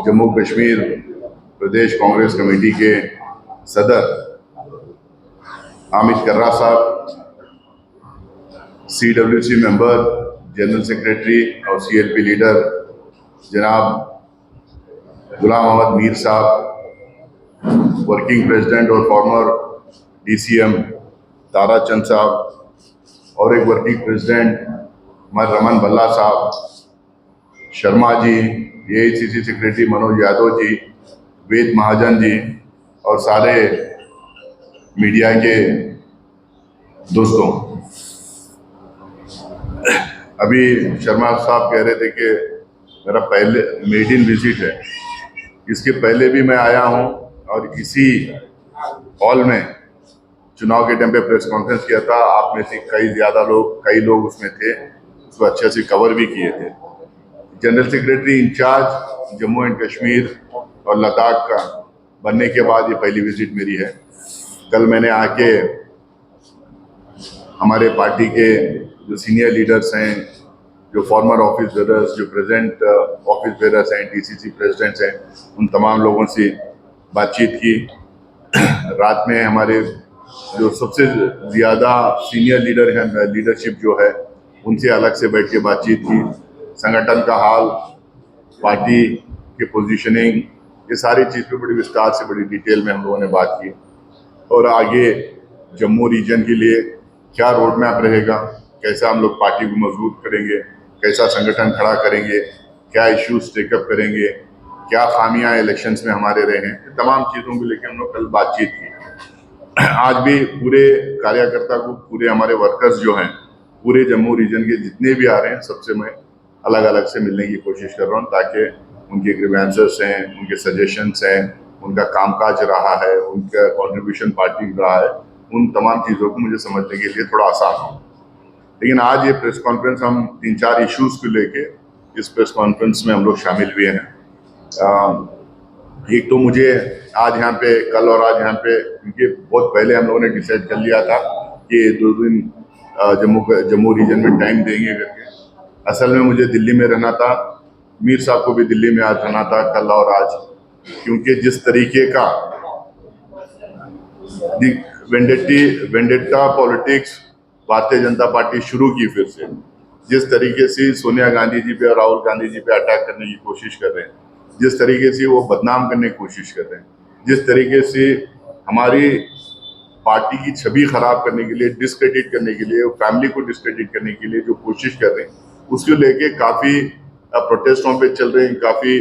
जम्मू कश्मीर प्रदेश Congress committee के सदर हामिद कर्रा साहब, CWC मेंबर, जनरल सेक्रेटरी और CLP लीडर जनाब गुलाम अहमद मीर साहब, वर्किंग प्रेसिडेंट और फॉर्मर DCM तारा चंद साहब और एक वर्किंग प्रेसिडेंट रमन भल्ला साहब, शर्मा जी, AICC सेक्रेटरी मनोज यादव जी, वेद महाजन जी और सारे मीडिया के दोस्तों। अभी शर्मा साहब कह रहे थे कि मेरा पहले मेडिन विजिट है। इसके पहले भी मैं आया हूं और इसी हॉल में चुनाव के टाइम पे प्रेस कॉन्फ्रेंस किया था। आप में से कई लोग उसमें थे, उसको अच्छे से कवर भी किए थे। General secretary in charge Jammu and Kashmir और लद्दाख का बनने के बाद ये पहली विजिट मेरी है। कल मैंने आके हमारे पार्टी के जो सीनियर लीडर्स हैं, जो फॉर्मर ऑफिस बेरर्स, जो प्रेजेंट ऑफिस बेरर्स हैं, DCC प्रेसिडेंट्स हैं, उन तमाम लोगों से बातचीत की। रात में हमारे जो सबसे ज़्यादा सीनियर लीडर हैं, लीडरशिप जो है, उनसे अलग से बैठ के बातचीत की। संगठन का हाल, पार्टी के पोजीशनिंग, ये सारी चीज़ पे बड़ी विस्तार से, बड़ी डिटेल में हम लोगों ने बात की। और आगे जम्मू रीजन के लिए क्या रोड मैप रहेगा, कैसा हम लोग पार्टी को मजबूत करेंगे, कैसा संगठन खड़ा करेंगे, क्या इश्यूज टेकअप करेंगे, क्या खामियां इलेक्शंस में हमारे रहे हैं, तमाम चीज़ों को लेकर हम लोग कल बातचीत की। आज भी पूरे कार्यकर्ता को, पूरे हमारे वर्कर्स जो हैं, पूरे जम्मू रीजन के जितने भी आ रहे हैं, सबसे मैं अलग अलग से मिलने की कोशिश कर रहा हूँ, ताकि उनके ग्रीवेंसेस हैं, उनके सजेशंस हैं, उनका कामकाज रहा है, उनका कंट्रीब्यूशन पार्टी रहा है, उन तमाम चीज़ों को मुझे समझने के लिए थोड़ा आसान हो। लेकिन आज ये प्रेस कॉन्फ्रेंस, हम 3-4 इश्यूज को लेके इस प्रेस कॉन्फ्रेंस में हम लोग शामिल हुए हैं। एक तो मुझे आज यहाँ पे, कल और आज यहाँ पे, क्योंकि बहुत पहले हम लोगों ने डिसाइड कर लिया था कि 2 दिन जम्मू रीजन में टाइम देंगे करके। असल में मुझे दिल्ली में रहना था, मीर साहब को भी दिल्ली में आज रहना था, कल और आज, क्योंकि जिस तरीके का vendetta politics Bharatiya Janata party शुरू की फिर से, जिस तरीके से सोनिया गांधी जी पे और राहुल गांधी जी पे अटैक करने की कोशिश कर रहे हैं, जिस तरीके से वो बदनाम करने की कोशिश कर रहे हैं, जिस तरीके से हमारी पार्टी की छवि खराब करने के लिए, डिस्क्रेडिट करने के लिए, फैमिली को डिस्क्रेडिट करने के लिए जो कोशिश कर रहे हैं, उसको लेके काफ़ी प्रोटेस्टों पे चल रहे हैं, काफ़ी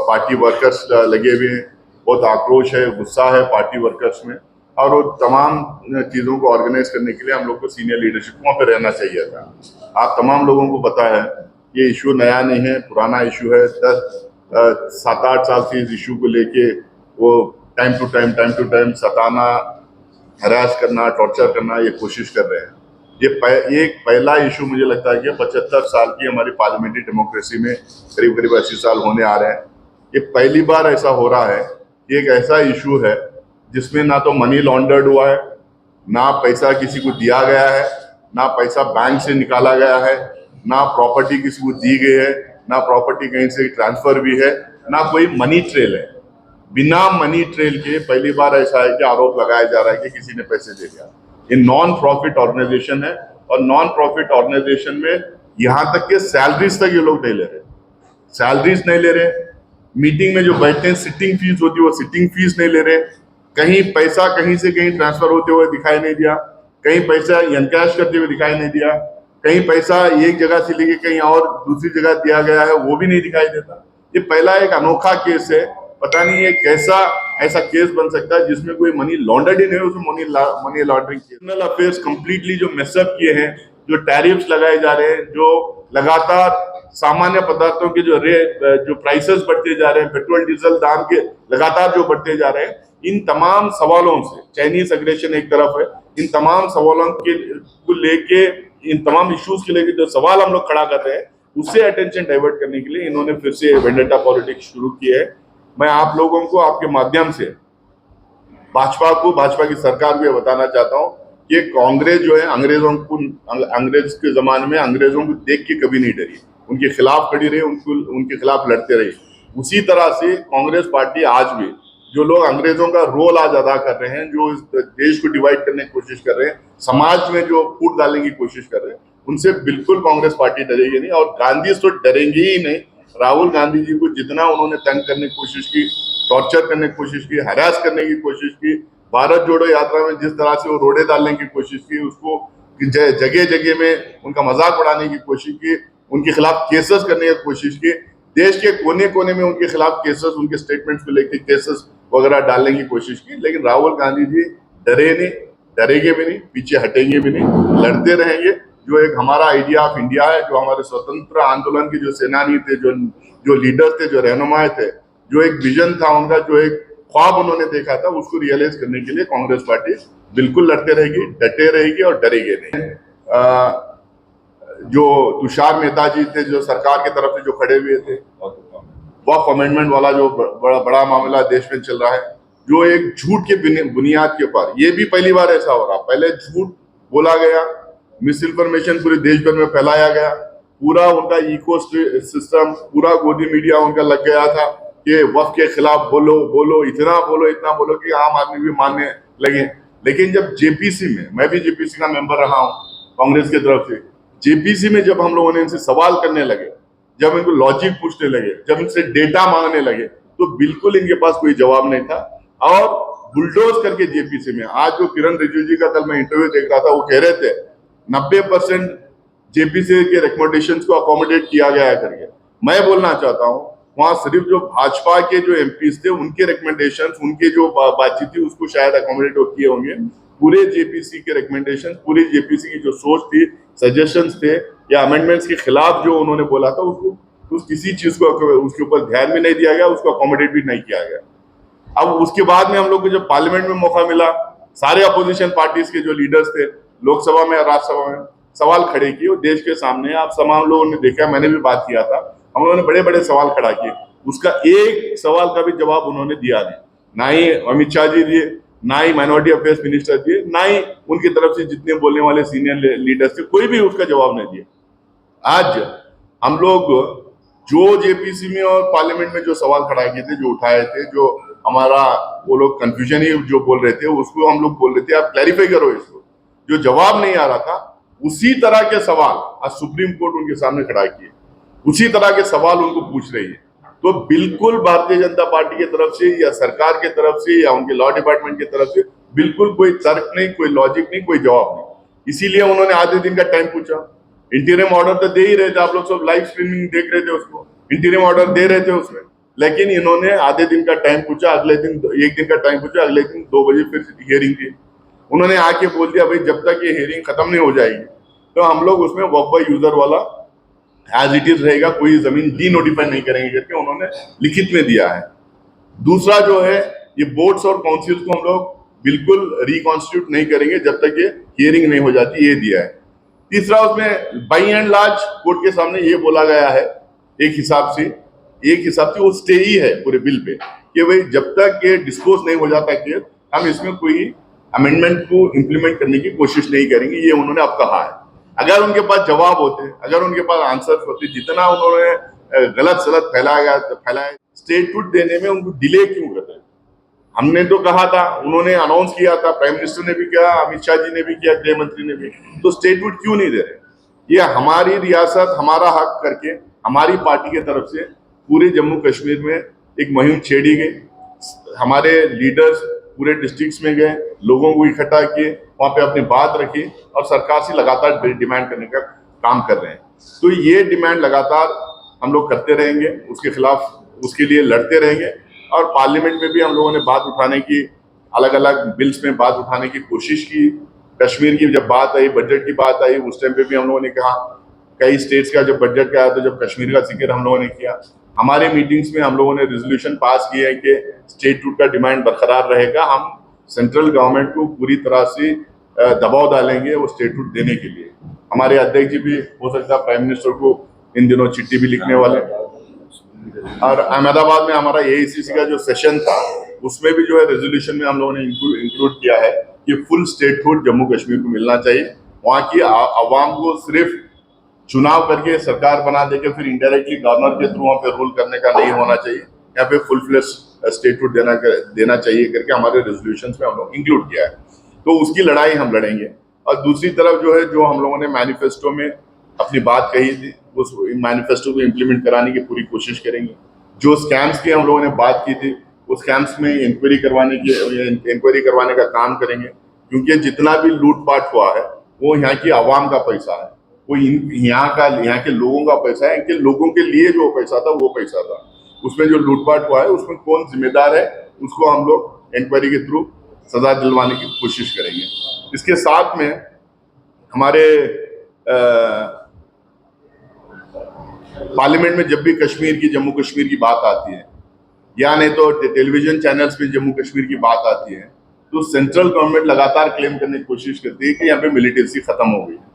पार्टी वर्कर्स लगे हुए हैं, बहुत आक्रोश है, गुस्सा है पार्टी वर्कर्स में। और वो तमाम चीज़ों को ऑर्गेनाइज करने के लिए हम लोग को सीनियर लीडरशिप वहाँ पे रहना चाहिए था। आप तमाम लोगों को पता है ये इशू नया नहीं है, पुराना इशू है। 7-8 साल से इस इशू को लेके वो time to time Satana, harass करना, टॉर्चर करना, ये कोशिश कर रहे हैं। ये एक पहला इशू मुझे लगता है कि 75 साल की हमारी पार्लियामेंट्री डेमोक्रेसी में, करीब 80 साल होने आ रहे हैं, ये पहली बार ऐसा हो रहा है कि एक ऐसा इशू है जिसमें ना तो मनी लॉन्डर्ड हुआ है, ना पैसा किसी को दिया गया है, ना पैसा बैंक से निकाला गया है, ना प्रॉपर्टी किसी को दी गई है, ना प्रॉपर्टी कहीं से ट्रांसफर भी है, ना कोई मनी ट्रेल है। बिना मनी ट्रेल के पहली बार ऐसा है कि आरोप लगाया जा रहा है कि किसी ने पैसे दे दिया। ये नॉन प्रॉफिट ऑर्गेनाइजेशन है, और नॉन प्रॉफिट ऑर्गेनाइजेशन में यहाँ तक के सैलरीज तक ये लोग नहीं ले रहे, सैलरीज नहीं ले रहे। मीटिंग में जो बैठते हैं, सिटिंग फीस होती है, वो सिटिंग फीस नहीं ले रहे। कहीं पैसा कहीं से कहीं ट्रांसफर होते हुए दिखाई नहीं दिया, कहीं पैसा एनकैश करते हुए दिखाई नहीं दिया, कहीं पैसा एक जगह से लेके कहीं और दूसरी जगह दिया गया है, वो भी नहीं दिखाई देता। ये पहला एक अनोखा केस है। पता नहीं ये कैसा ऐसा केस बन सकता है जिसमें कोई मनी लॉन्डर्ड ही नहीं, उसमें money laundering, internal affairs completely जो मेसअप किए हैं, जो टैरिफ्स लगाए जा रहे हैं, जो लगातार सामान्य पदार्थों के जो प्राइसेस बढ़ते जा रहे हैं, पेट्रोल डीजल दाम के लगातार जो बढ़ते जा रहे हैं, इन तमाम सवालों से, चाइनीज अग्रेशन एक तरफ है, इन तमाम सवालों को लेके, इन तमाम इश्यूज के लेके जो सवाल हम लोग खड़ा कर रहे हैं, उससे अटेंशन डाइवर्ट करने के लिए इन्होंने फिर से वेंडेटा पॉलिटिक्स शुरू की है। मैं आप लोगों को आपके माध्यम से भाजपा की सरकार को यह बताना चाहता हूँ कि कांग्रेस जो है, अंग्रेज के जमाने में अंग्रेजों को देख के कभी नहीं डरी। उनके खिलाफ खड़ी रही, उनके खिलाफ लड़ते रही। उसी तरह से कांग्रेस पार्टी आज भी, जो लोग अंग्रेजों का रोल आज अदा कर रहे हैं, जो इस देश को डिवाइड करने की कोशिश कर रहे हैं, समाज में जो फूट डालने की कोशिश कर रहे हैं, उनसे बिल्कुल कांग्रेस पार्टी डरेगी नहीं, और गांधी तो डरेंगे ही नहीं। राहुल गांधी जी को जितना उन्होंने तंग करने की कोशिश की, टॉर्चर करने की कोशिश की, हरास करने की कोशिश की, भारत जोड़ो यात्रा में जिस तरह से वो रोड़े डालने की कोशिश की, उसको जगह जगह में उनका मजाक उड़ाने की कोशिश की, उनके खिलाफ केसेस करने की कोशिश की, देश के कोने कोने में उनके खिलाफ केसेस, उनके स्टेटमेंट्स को लेकर केसेस वगैरह डालने की कोशिश की। लेकिन राहुल गांधी जी डरे नहीं, डरेंगे भी नहीं, पीछे हटेंगे भी नहीं, लड़ते रहेंगे। जो एक हमारा आइडिया ऑफ इंडिया है, जो हमारे स्वतंत्र आंदोलन के जो सेनानी थे, जो लीडर थे, जो रहनुमाए थे, जो एक विजन था उनका, जो एक ख्वाब उन्होंने देखा था, उसको रियलाइज करने के लिए कांग्रेस पार्टी बिल्कुल लड़ते रहेगी, डटे रहेगी और डरेगी नहीं। जो तुषार मेहता जी थे, जो सरकार की तरफ से जो खड़े हुए थे, वक्फ अमेंडमेंट वाला जो बड़ा मामला देश में चल रहा है, जो एक झूठ के बुनियाद के ऊपर, ये भी पहली बार ऐसा हो रहा। पहले झूठ बोला गया, मिस इन्फॉर्मेशन पूरे देश भर में फैलाया गया, पूरा उनका इको सिस्टम, पूरा गोदी मीडिया उनका लग गया था कि वक्फ के खिलाफ बोलो बोलो, इतना बोलो कि आम आदमी भी मानने लगे। लेकिन जब जेपीसी में, मैं भी जेपीसी का मेंबर रहा हूँ कांग्रेस की तरफ से, जेपीसी में जब हम लोगों ने इनसे सवाल करने लगे, जब इनको लॉजिक पूछने लगे, जब इनसे डेटा मांगने लगे, तो बिल्कुल इनके पास कोई जवाब नहीं था। और बुलडोज करके जेपीसी में, आज जो किरण रिजिजू जी का कल मैं इंटरव्यू देख रहा था, वो कह रहे थे 90% जेपीसी के रिकमेंडेशंस को अकोमोडेट किया गया है करके। मैं बोलना चाहता हूँ, वहां सिर्फ जो भाजपा के जो एमपीज थे, उनके रिकमेंडेशंस, उनके जो बातचीत थी, उसको शायद अकोमोडेट किए होंगे। पूरे जेपीसी के रिकमेंडेशन, पूरी जेपीसी की जो सोच थी, सजेशंस थे या अमेंडमेंट्स के खिलाफ जो उन्होंने बोला था, उसको किसी चीज को उसके ऊपर ध्यान भी नहीं दिया गया, उसको अकोमोडेट भी नहीं किया गया। अब उसके बाद में हम लोग को जब पार्लियामेंट में मौका मिला, सारे अपोजिशन पार्टीज के जो लीडर्स थे, लोकसभा में और राज्यसभा में सवाल खड़े किए देश के सामने। आप तमाम लोगों ने देखा, मैंने भी बात किया था, हम लोगों ने बड़े बड़े सवाल खड़ा किए, उसका एक सवाल का भी जवाब उन्होंने दिया नहीं। ना ही अमित शाह जी दिए, ना ही माइनॉरिटी अफेयर्स मिनिस्टर दिए, ना ही उनकी तरफ से जितने बोलने वाले सीनियर लीडर्स थे, कोई भी उसका जवाब नहीं दिया। आज हम लोग जो जेपीसी में और पार्लियामेंट में जो सवाल खड़ा किए थे, जो उठाए थे, जो हमारा वो लोग कंफ्यूजन ही जो बोल रहे थे, उसको हम लोग बोल रहे थे आप क्लैरिफाई करो इसको, जो जवाब नहीं आ रहा था, उसी तरह के सवाल आज सुप्रीम कोर्ट उनके सामने खड़ा किए, उसी तरह के सवाल उनको पूछ रही है। तो बिल्कुल भारतीय जनता पार्टी की तरफ से या सरकार की तरफ से या उनके लॉ डिपार्टमेंट की तरफ से बिल्कुल कोई तर्क नहीं, कोई लॉजिक नहीं, कोई जवाब नहीं। इसीलिए उन्होंने आधे दिन का टाइम पूछा। इंटीरियम ऑर्डर तो दे ही रहे थे, आप लोग सब लाइव स्ट्रीमिंग देख रहे थे उसको, इंटीरियम ऑर्डर दे रहे थे उसमें, लेकिन इन्होंने आधे दिन का टाइम पूछा, अगले दिन एक दिन का टाइम पूछा, अगले दिन 2 बजे फिर हियरिंग थी। उन्होंने आके बोल दिया भाई जब तक ये हियरिंग खत्म नहीं हो जाएगी तो हम लोग उसमें वर्क बाय यूजर वाला एज इट इज रहेगा, कोई जमीन डी नोटिफाई नहीं करेंगे करके उन्होंने लिखित में दिया है। दूसरा जो है, ये बोर्ड्स और काउंसिल्स को हम लोग बिल्कुल रिकॉन्स्टिट्यूट नहीं करेंगे जब तक ये हियरिंग नहीं हो जाती, ये दिया है। तीसरा, उसमें बाई एंड लार्ज कोर्ट के सामने ये बोला गया है एक हिसाब से वो स्टे ही है पूरे बिल पे कि भाई जब तक ये डिस्पोज नहीं हो जाता केस, हम इसमें कोई अमेंडमेंट को इम्प्लीमेंट करने की कोशिश नहीं करेंगे, ये उन्होंने अब कहा है। अगर उनके पास जवाब होते, अगर उनके पास आंसर होते, जितना उन्होंने गलत सलत फैलाया, स्टेटहुड देने में उनको डिले क्यों करते हैं? हमने तो कहा था, उन्होंने अनाउंस किया था, प्राइम मिनिस्टर ने भी किया, अमित शाह जी ने भी किया, गृह मंत्री ने भी, तो स्टेटहुड क्यों नहीं दे रहे? ये हमारी रियासत, हमारा हक करके हमारी पार्टी की तरफ से पूरे जम्मू कश्मीर में एक मुहिम छेड़ी गई। हमारे लीडर्स पूरे डिस्ट्रिक्ट्स में गए, लोगों को इकट्ठा किए, वहां पे अपनी बात रखी और सरकार से लगातार डिमांड करने का काम कर रहे हैं। तो ये डिमांड लगातार हम लोग करते रहेंगे, उसके खिलाफ, उसके लिए लड़ते रहेंगे। और पार्लियामेंट में भी हम लोगों ने बात उठाने की, अलग अलग बिल्स में बात उठाने की कोशिश की। कश्मीर की जब बात आई, बजट की बात आई, उस टाइम पे भी हम लोगों ने कहा, कई स्टेट्स का जब बजट का आया तो जब कश्मीर का जिक्र हम लोगों ने किया। हमारे मीटिंग्स में हम लोगों ने रेजोल्यूशन पास किए हैं कि स्टेटहुड का डिमांड बरकरार रहेगा, हम सेंट्रल गवर्नमेंट को पूरी तरह से दबाव डालेंगे वो स्टेटहुड देने के लिए। हमारे अध्यक्ष जी भी हो सकता है प्राइम मिनिस्टर को इन दिनों चिट्ठी भी लिखने वाले। और अहमदाबाद में हमारा एआईसीसी का जो सेशन था, उसमें भी जो है रेजोल्यूशन में हम लोगों ने इंक्लूड किया है कि फुल स्टेटहुड जम्मू कश्मीर को मिलना चाहिए। वहाँ की आवाम को सिर्फ चुनाव करके सरकार बना देके फिर इनडायरेक्टली गवर्नर के थ्रू वहाँ पे रूल करने का नहीं होना चाहिए। यहाँ पे फुल फ्लेश स्टेटहुड देना चाहिए करके हमारे रेजोल्यूशन में हम लोग इंक्लूड किया है। तो उसकी लड़ाई हम लड़ेंगे। और दूसरी तरफ जो है, जो हम लोगों ने मैनिफेस्टो में अपनी बात कही थी, उस मैनिफेस्टो को इम्प्लीमेंट कराने की पूरी कोशिश करेंगे। जो स्कैम्स की हम लोगों ने बात की थी, उस स्कैम्स में इंक्वायरी करवाने का काम करेंगे, क्योंकि जितना भी लूटपाट हुआ है वो यहाँ की आवाम का पैसा है, वो यहाँ के लोगों का पैसा है। इनके लोगों के लिए जो पैसा था वो पैसा था। उसमें जो लूटपाट हुआ है उसमें कौन जिम्मेदार है, उसको हम लोग इंक्वायरी के थ्रू सजा दिलवाने की कोशिश करेंगे। इसके साथ में हमारे पार्लियामेंट में जब भी कश्मीर की, जम्मू कश्मीर की बात आती है, या नहीं तो टेलीविजन चैनल्स पे जम्मू कश्मीर की बात आती है, तो सेंट्रल गवर्नमेंट लगातार क्लेम करने की कोशिश करती है कि यहाँ पे मिलिटेंसी खत्म हो गई है।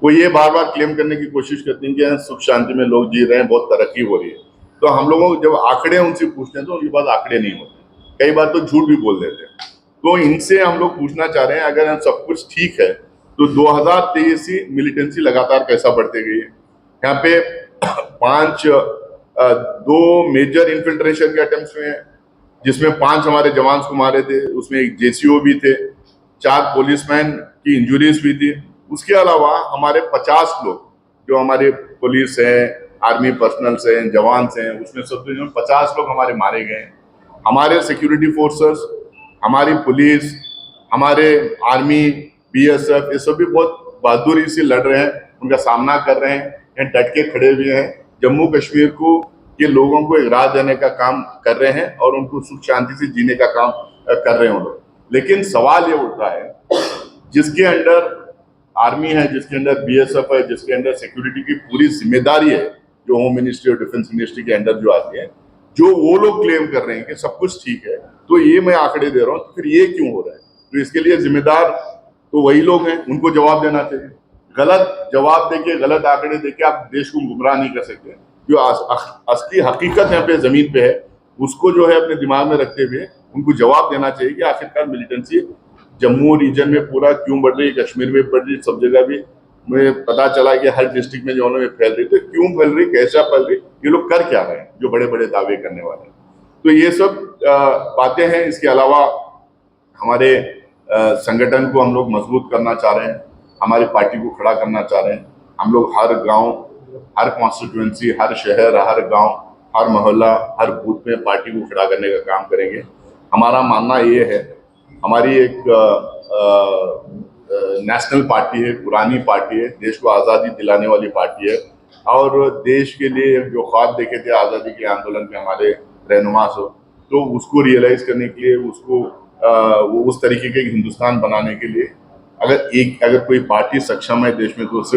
वो ये बार बार क्लेम करने की कोशिश करती है कि यहाँ सुख शांति में लोग जी रहे हैं, बहुत तरक्की हो रही है। तो हम लोगों को जब आंकड़े उनसे पूछते हैं तो उनके पास आंकड़े नहीं होते, कई बार तो झूठ भी बोल देते हैं। तो इनसे हम लोग पूछना चाह रहे हैं, अगर सब कुछ ठीक है तो 2023 से मिलिटेंसी लगातार कैसा बढ़ते गई है। यहाँ पे दो मेजर इन्फिल्ट्रेशन के अटेम्प्ट्स हुए हैं, जिसमें 5 हमारे जवान को मारे थे, उसमें एक जेसीओ भी थे, 4 पुलिसमैन की इंजुरीज हुई थी। उसके अलावा हमारे 50 लोग जो हमारे पुलिस हैं, आर्मी पर्सनल्स हैं, जवान हैं, उसमें सब 50 लोग हमारे मारे गए। हमारे सिक्योरिटी फोर्सेस, हमारी पुलिस, हमारे आर्मी, बीएसएफ, ये सब भी बहुत बहादुरी से लड़ रहे हैं, उनका सामना कर रहे हैं, डट के खड़े हुए हैं। जम्मू कश्मीर को के लोगों को एक राह देने का काम कर रहे हैं और उनको सुख शांति से जीने का काम कर रहे हैं वो लोग। लेकिन सवाल ये उठता है, जिसके अंडर आर्मी है, जिसके अंदर बीएसएफ है, जिसके अंदर सिक्योरिटी की पूरी जिम्मेदारी है, जो होम मिनिस्ट्री और डिफेंस मिनिस्ट्री के अंडर जो आती है, जो वो लोग क्लेम कर रहे हैं कि सब कुछ ठीक है, तो ये मैं आंकड़े दे रहा हूँ, तो फिर ये क्यों हो रहा है? तो इसके लिए जिम्मेदार तो वही लोग हैं, उनको जवाब देना चाहिए। गलत जवाब देके, गलत आंकड़े देके आप देश को गुमराह नहीं कर सकते। जो असली हकीकत यहाँ पे जमीन पे है, उसको जो है अपने दिमाग में रखते हुए उनको जवाब देना चाहिए कि आखिरकार मिलिटेंसी जम्मू रीजन में पूरा क्यों बढ़ रही है, कश्मीर में बढ़ रही, सब जगह भी मुझे पता चला कि हर डिस्ट्रिक्ट में जो उन्होंने फैल रही, तो क्यों फैल रही, कैसा फैल रही, ये लोग कर क्या रहे हैं, जो बड़े बड़े दावे करने वाले हैं। तो ये सब बातें हैं। इसके अलावा हमारे संगठन को हम लोग मजबूत करना चाह रहे हैं, हमारी पार्टी को खड़ा करना चाह रहे हैं। हम लोग हर गांव, हर कॉन्स्टिट्यूएंसी, हर शहर, हर गांव, हर मोहल्ला, हर बूथ में पार्टी को खड़ा करने का काम करेंगे। हमारा मानना ये है, हमारी एक नेशनल पार्टी है, पुरानी पार्टी है, देश को आज़ादी दिलाने वाली पार्टी है, और देश के लिए जो ख्वाब देखे थे आज़ादी के आंदोलन में हमारे रहनुमा से, तो उसको रियलाइज करने के लिए, उसको वो उस तरीके के हिंदुस्तान बनाने के लिए अगर कोई पार्टी सक्षम है देश में, तो उससे